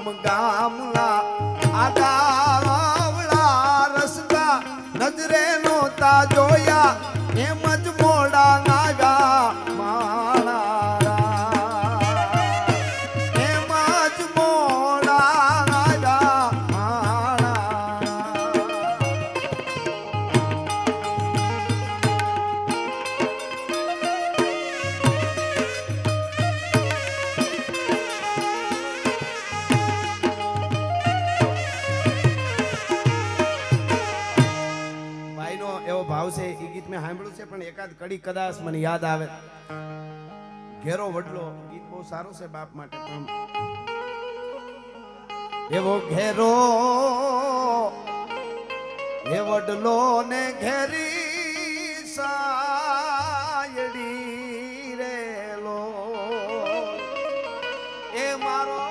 ગામ ગામલા આડાવડા રસ્તા નજરે નોતા જોયા એમ જ મોડા નાગા માણા એમ જ મોડા નાગા ભાવ છે એ ગીત મેં સાંભળ્યું છે પણ એકાદ કડી કદાચ મને યાદ આવે ઘેરો વડલો ગીત બહુ સારું છે બાપ માટે પણ એવો ઘેરો એ વડલો ને ઘેરી